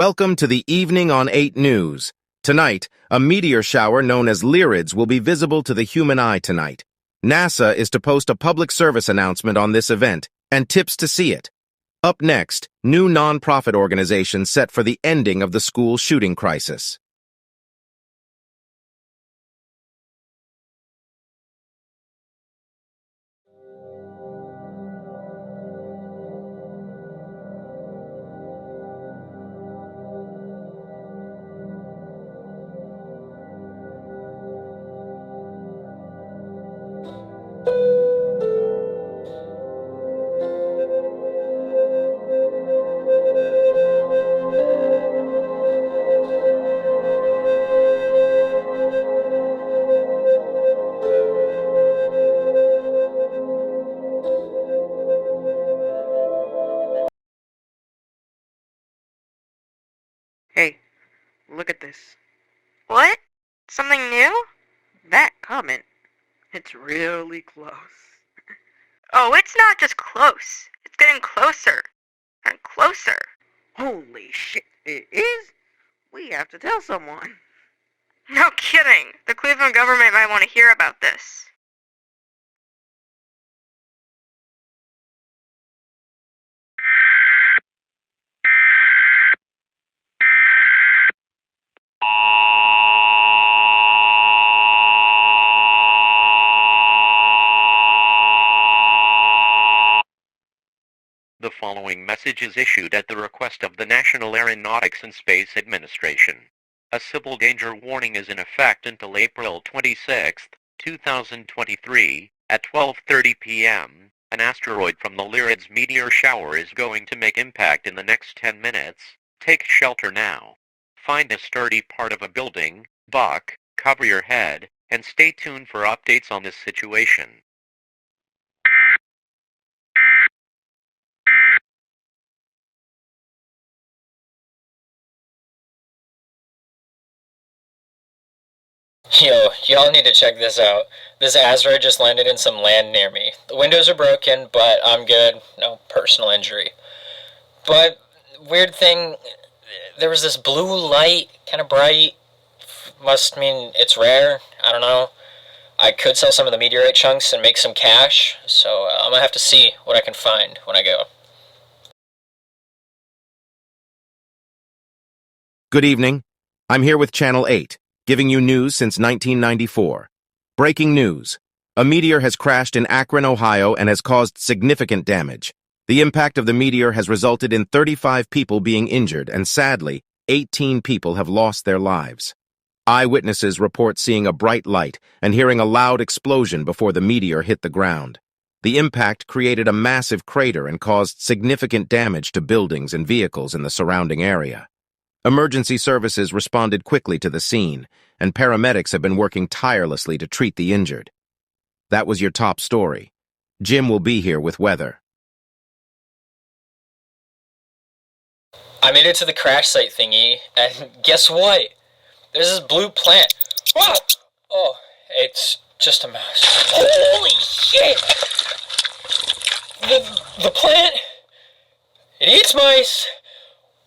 Welcome to the Evening on 8 News. Tonight, a meteor shower known as BLU-EAS will be visible to the human eye tonight. NASA is to post a public service announcement on this event and tips to see it. Up next, new non-profit organization set for the ending of the school shooting crisis. Hey, look at this. What? Something new? That comment. It's really close. Oh, it's not just close. It's getting closer and closer. Holy shit, it is? We have to tell someone. No kidding. The Cleveland government might want to hear about this. The following message is issued at the request of the National Aeronautics and Space Administration. A civil danger warning is in effect until April 26, 2023, at 12:30 p.m. An asteroid from the BLU-EAS meteor shower is going to make impact in the next 10 minutes. Take shelter now. Find a sturdy part of a building, buck, cover your head, and stay tuned for updates on this situation. Yo, y'all need to check this out. This asteroid just landed in some land near me. The windows are broken, but I'm good. No personal injury. But, weird thing, there was this blue light, kind of bright. Must mean it's rare. I don't know. I could sell some of the meteorite chunks and make some cash, so I'm gonna have to see what I can find when I go. Good evening. I'm here with Channel 8, giving you news since 1994. Breaking news. A meteor has crashed in Akron, Ohio, and has caused significant damage. The impact of the meteor has resulted in 35 people being injured, and sadly, 18 people have lost their lives. Eyewitnesses report seeing a bright light and hearing a loud explosion before the meteor hit the ground. The impact created a massive crater and caused significant damage to buildings and vehicles in the surrounding area. Emergency services responded quickly to the scene, and paramedics have been working tirelessly to treat the injured. That was your top story. Jim will be here with weather. I made it to the crash site thingy, and guess what? There's this blue plant. Whoa! Oh, it's just a mouse. Holy shit! The plant? It eats mice!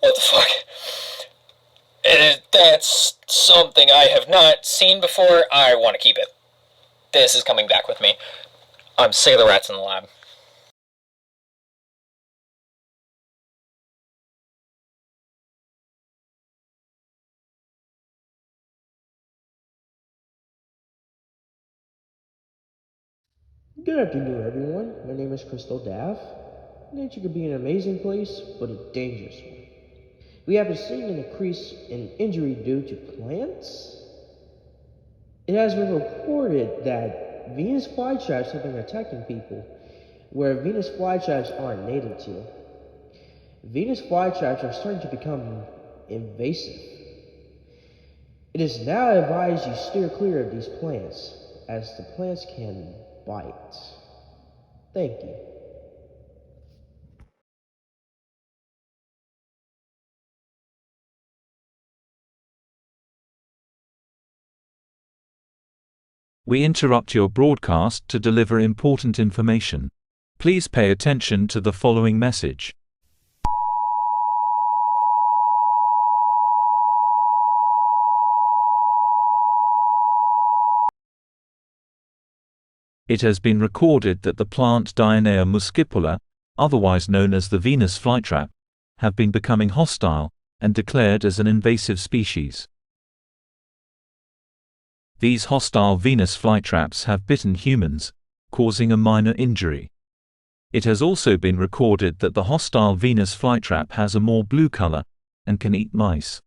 What the fuck? That's something I have not seen before. I want to keep it. This is coming back with me. I'm sick of the rats in the lab. Good afternoon, everyone. My name is Crystal Daff. Nature can be an amazing place, but a dangerous one. We have been seeing an increase in injury due to plants. It has been reported that Venus flytraps have been attacking people where Venus flytraps aren't native to. Venus flytraps are starting to become invasive. It is now advised you steer clear of these plants, as the plants can bite. Thank you. We interrupt your broadcast to deliver important information. Please pay attention to the following message. It has been recorded that the plant Dionea muscipula, otherwise known as the Venus flytrap, have been becoming hostile and declared as an invasive species. These hostile Venus flytraps have bitten humans, causing a minor injury. It has also been recorded that the hostile Venus flytrap has a more blue color and can eat mice.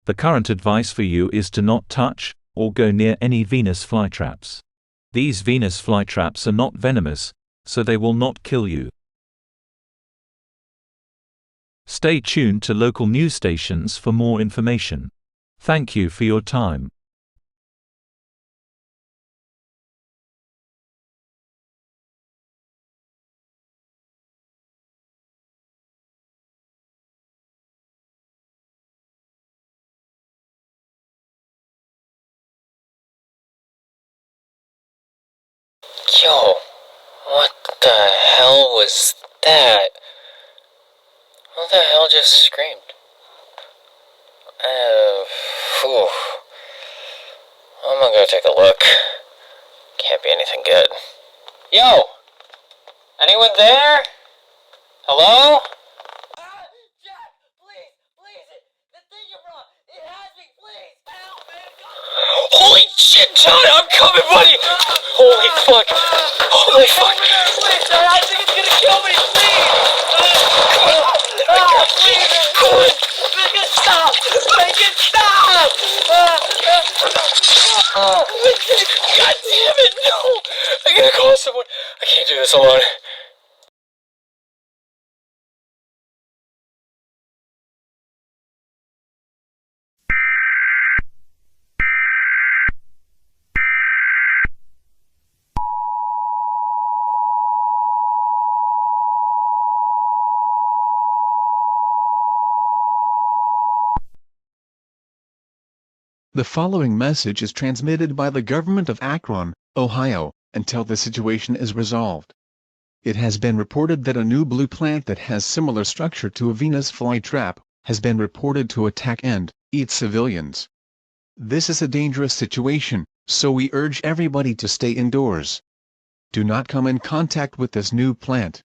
The current advice for you is to not touch or go near any Venus flytraps. These Venus flytraps are not venomous, so they will not kill you. Stay tuned to local news stations for more information. Thank you for your time. Yo, what the hell was that? Who the hell just screamed? Whew. I'm gonna go take a look. Can't be anything good. Yo! Anyone there? Hello? Jack, please, the thing you brought, it has me, please, help, man, Holy shit, John, I'm coming, buddy! Holy fuck! Holy fuck! please, I think it's gonna kill me, please! Please, make it stop! Make it stop! God damn it, no! I gotta call someone. I can't do this alone. The following message is transmitted by the government of Akron, Ohio, until the situation is resolved. It has been reported that a new blue plant that has similar structure to a Venus flytrap has been reported to attack and eat civilians. This is a dangerous situation, so we urge everybody to stay indoors. Do not come in contact with this new plant.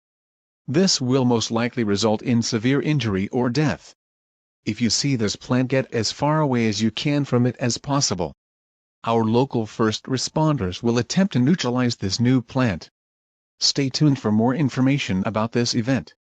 This will most likely result in severe injury or death. If you see this plant, get as far away as you can from it as possible. Our local first responders will attempt to neutralize this new plant. Stay tuned for more information about this event.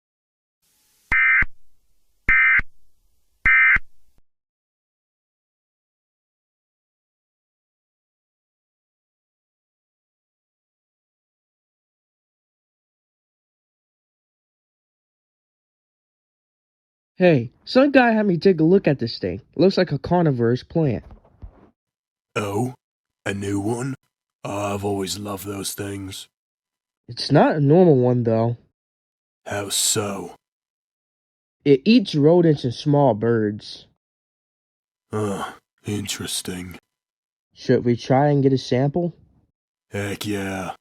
Hey, some guy had me take a look at this thing. Looks like a carnivorous plant. Oh? A new one? I've always loved those things. It's not a normal one, though. How so? It eats rodents and small birds. Interesting. Should we try and get a sample? Heck yeah.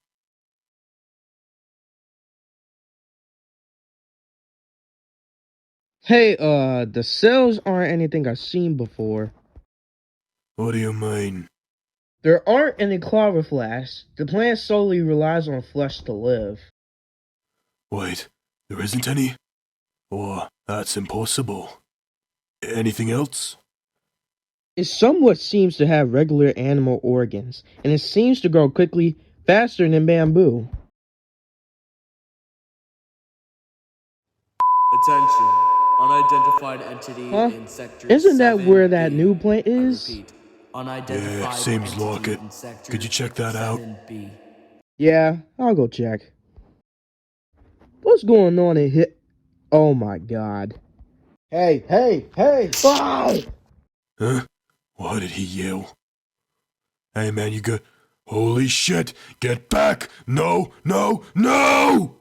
Hey, the cells aren't anything I've seen before. What do you mean? There aren't any chloroplasts. The plant solely relies on flesh to live. Wait, there isn't any? Or that's impossible. Anything else? It somewhat seems to have regular animal organs, and it seems to grow quickly, faster than bamboo. Attention. Unidentified entity in sector Isn't that 7B. where that new plant is? I repeat, unidentified Yeah, seems entity like it. in sector Could you check that out? 7B. Yeah, I'll go check. What's going on in here? Oh my god. Hey! Oh! Huh? Why did he yell? Hey man, you good? Holy shit! Get back! No! No! No!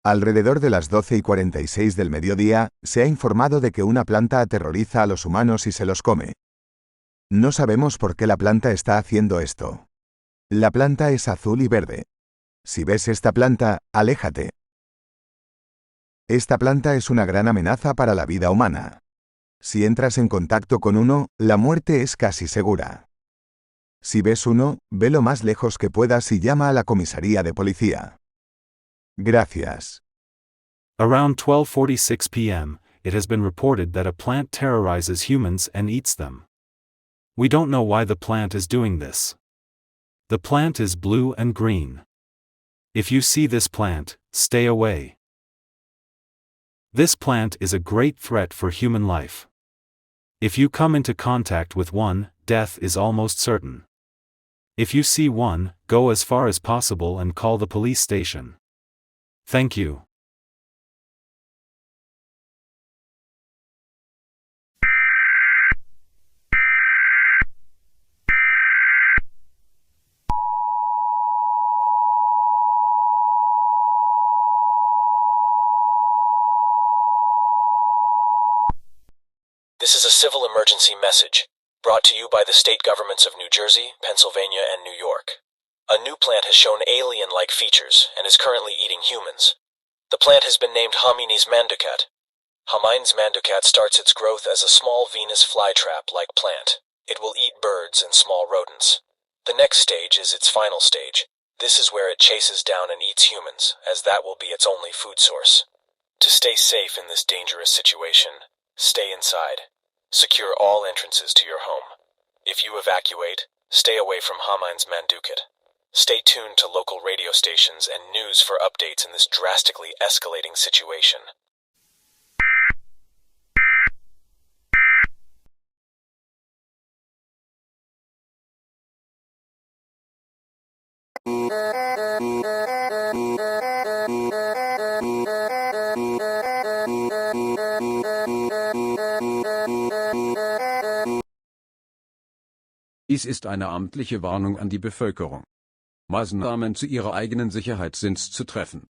Alrededor de las 12:46 del mediodía, se ha informado de que una planta aterroriza a los humanos y se los come. No sabemos por qué la planta está haciendo esto. La planta es azul y verde. Si ves esta planta, aléjate. Esta planta es una gran amenaza para la vida humana. Si entras en contacto con uno, la muerte es casi segura. Si ves uno, ve lo más lejos que puedas y llama a la comisaría de policía. Gracias. Around 12:46 p.m., it has been reported that a plant terrorizes humans and eats them. We don't know why the plant is doing this. The plant is blue and green. If you see this plant, stay away. This plant is a great threat for human life. If you come into contact with one, death is almost certain. If you see one, go as far as possible and call the police station. Thank you. This is a civil emergency message, brought to you by the state governments of New Jersey, Pennsylvania, and New York. A new plant has shown alien-like features and is currently eating humans. The plant has been named Homines manducat. Homines manducat starts its growth as a small Venus flytrap-like plant. It will eat birds and small rodents. The next stage is its final stage. This is where it chases down and eats humans, as that will be its only food source. To stay safe in this dangerous situation, stay inside. Secure all entrances to your home. If you evacuate, stay away from Homines manducat. Stay tuned to local radio stations and news for updates in this drastically escalating situation. Dies ist eine amtliche Warnung an die Bevölkerung. Maßnahmen zu ihrer eigenen Sicherheit sind zu treffen.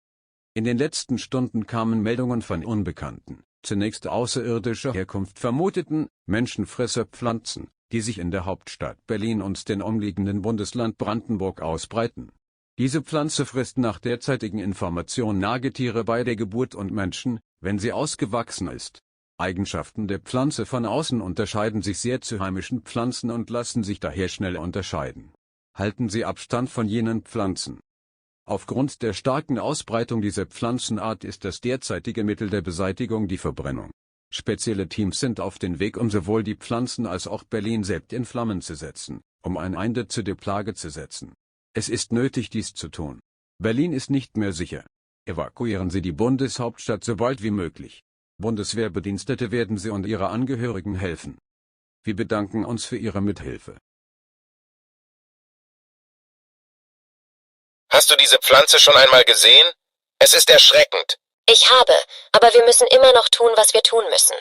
In den letzten Stunden kamen Meldungen von unbekannten, zunächst außerirdischer Herkunft vermuteten, Menschenfresserpflanzen, die sich in der Hauptstadt Berlin und den umliegenden Bundesland Brandenburg ausbreiten. Diese Pflanze frisst nach derzeitigen Informationen Nagetiere bei der Geburt und Menschen, wenn sie ausgewachsen ist. Eigenschaften der Pflanze von außen unterscheiden sich sehr zu heimischen Pflanzen und lassen sich daher schnell unterscheiden. Halten Sie Abstand von jenen Pflanzen. Aufgrund der starken Ausbreitung dieser Pflanzenart ist das derzeitige Mittel der Beseitigung die Verbrennung. Spezielle Teams sind auf den Weg, um sowohl die Pflanzen als auch Berlin selbst in Flammen zu setzen, um ein Ende zu der Plage zu setzen. Es ist nötig, dies zu tun. Berlin ist nicht mehr sicher. Evakuieren Sie die Bundeshauptstadt so bald wie möglich. Bundeswehrbedienstete werden Sie und Ihre Angehörigen helfen. Wir bedanken uns für Ihre Mithilfe. Hast du diese Pflanze schon einmal gesehen? Es ist erschreckend. Ich habe, aber wir müssen immer noch tun, was wir tun müssen.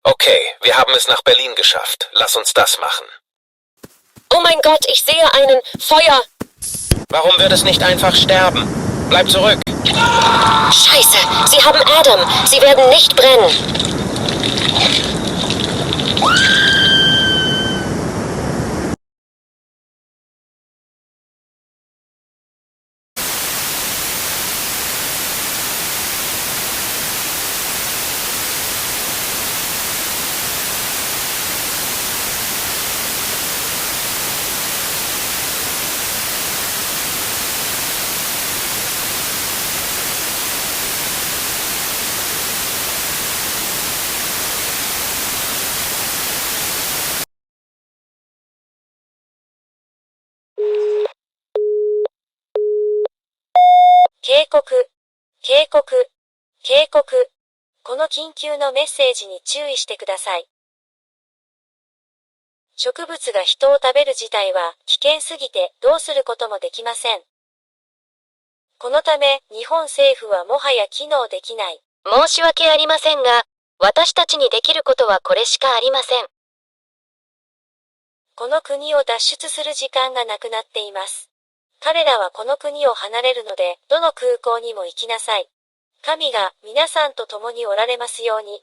Okay, wir haben es nach Berlin geschafft. Lass uns das machen. Oh mein Gott, ich sehe einen Feuer! Warum wird es nicht einfach sterben? Bleib zurück. Scheiße, sie haben Adam. Sie werden nicht brennen.警告。この緊急のメッセージに注意してください。植物が人を食べる事態は危険すぎてどうすることもできません。このため日本政府はもはや機能できない。申し訳ありませんが、私たちにできることはこれしかありません。この国を脱出する時間がなくなっています。彼らはこの国を離れるので、どの空港にも行きなさい。神が皆さんと共におられますように。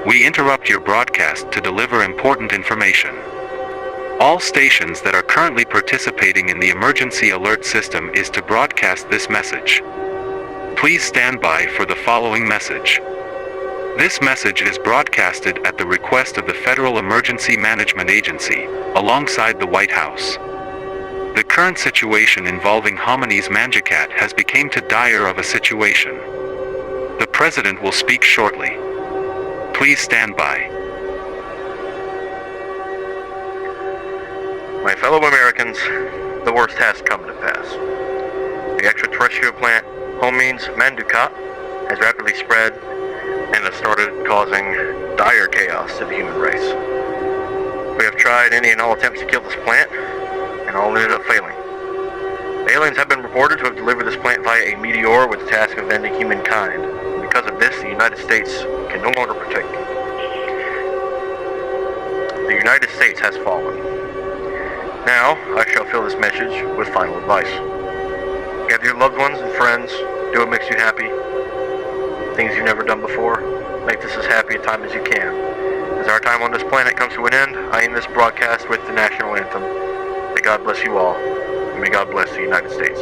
We interrupt your broadcast to deliver important information. All stations that are currently participating in the emergency alert system is to broadcast this message. Please stand by for the following message. This message is broadcasted at the request of the Federal Emergency Management Agency, alongside the White House. The current situation involving Homines Manjikat has become too dire of a situation. The President will speak shortly. Please stand by. My fellow Americans, the worst has come to pass. The extraterrestrial plant Homines Manjikat has rapidly spread and has started causing dire chaos to the human race. We have tried any and all attempts to kill this plant, and all ended up failing. Aliens have been reported to have delivered this plant via a meteor with the task of ending humankind. Because of this, the United States can no longer partake. The United States has fallen. Now, I shall fill this message with final advice. Gather your loved ones and friends, do what makes you happy. Things you've never done before. Make this as happy a time as you can. As our time on this planet comes to an end, I end this broadcast with the national anthem. May God bless you all, and may God bless the United States.